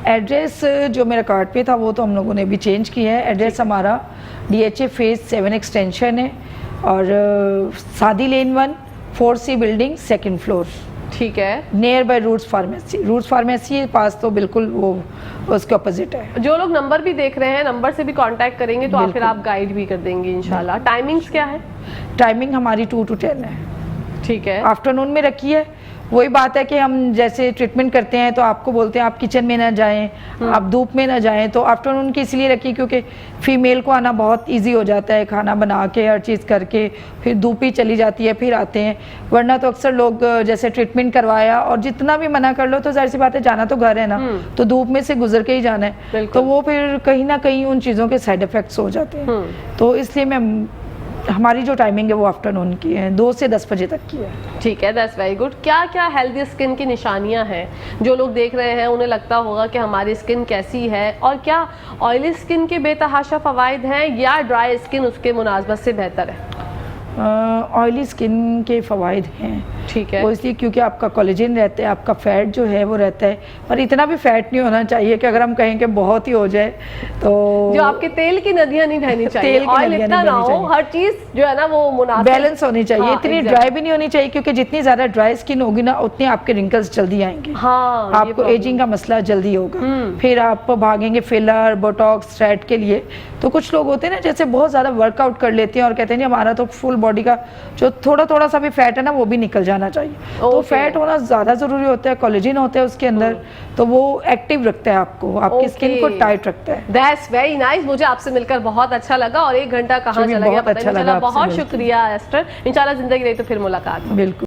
एड्रेस जो मेरा कार्ड पे था वो तो हम लोगों ने भी चेंज किया है। एड्रेस हमारा DHA फेज 7 एक्सटेंशन है और सादी लेन 1 4C बिल्डिंग 2nd फ्लोर, ठीक है। Near by Roots pharmacy. Roots pharmacy के पास तो बिल्कुल वो उसके अपोजिट है। जो लोग नंबर भी देख रहे हैं, नंबर से भी कांटेक्ट करेंगे तो फिर आप गाइड भी कर देंगे इंशाल्लाह। टाइमिंग्स क्या है? टाइमिंग हमारी 2 to 10 है, ठीक है। आफ्टरनून में रखी है। वही बात है कि हम जैसे ट्रीटमेंट करते हैं तो आपको बोलते हैं आप किचन में ना जाएं, आप धूप में ना जाएं, तो आफ्टरनून की इसलिए रखी क्योंकि फीमेल को आना बहुत इजी हो जाता है, खाना बना के हर चीज़ करके फिर धूप ही चली जाती है फिर आते हैं। वरना तो अक्सर लोग जैसे ट्रीटमेंट करवाया और जितना भी मना कर लो तो जाहिर सी बात है जाना तो घर है ना, तो धूप में से गुजर के ही जाना है, बिल्कुल। तो वो फिर कहीं ना कहीं उन चीज़ों के साइड इफ़ेक्ट्स हो जाते हैं। तो इसलिए मैं हमारी जो टाइमिंग है वो आफ्टरनून की है, 2 से 10 बजे तक की है। ठीक है, दैट्स वेरी गुड। क्या क्या हेल्दी स्किन की निशानियां हैं जो लोग देख रहे हैं, उन्हें लगता होगा कि हमारी स्किन कैसी है, और क्या ऑयली स्किन के बेतहाशा फ़वाइद हैं या ड्राई स्किन उसके मुनासबत से बेहतर है? ऑयली स्किन के फ़वाइद हैं, ठीक है। वो इसलिए क्योंकि आपका कोलेजन रहता है, आपका फैट जो है वो रहता है, और इतना भी फैट नहीं होना चाहिए कि अगर हम कहें कि बहुत ही हो जाए तो जो आपके तेल की नदियां नहीं बहनी चाहिए, तेल की ऑयल नदियां इतना नहीं ना बहनी हो, चाहिए। हर चीज जो है ना वो मुनासिब बैलेंस होनी चाहिए। हाँ, इतनी exactly। ड्राई भी नहीं होनी चाहिए क्योंकि जितनी ज़्यादा ड्राई स्किन होगी ना उतने आपके रिंकल्स जल्दी आएंगे, हाँ, ये आपको problem। एजिंग का मसला जल्दी होगा, फिर आप भागेंगे फिलर बोटॉक्स थ्रेड के लिए। तो कुछ लोग होते हैं ना जैसे बहुत ज़्यादा वर्कआउट कर लेते हैं और कहते हैं जी हमारा तो फुल बॉडी का जो थोड़ा सा भी फैट है ना वो भी निकल जाना चाहिए। तो Okay। फैट होना ज़्यादा ज़रूरी होता है, कोलेजन होता है उसके अंदर, तो वो एक्टिव रखता है आपको, आपकी स्किन को Okay। टाइट रखता है। That's very nice. मुझे आपसे मिलकर बहुत अच्छा लगा और 1 घंटा कहाँ मुझे भी चला गया बहुत पता अच्छा नहीं लगा चला। आपसे बहुत मिलकर। शुक्रिया एस्टर, इंशाल्लाह जिंदगी रही तो फिर मुलाकात। बिल्कुल।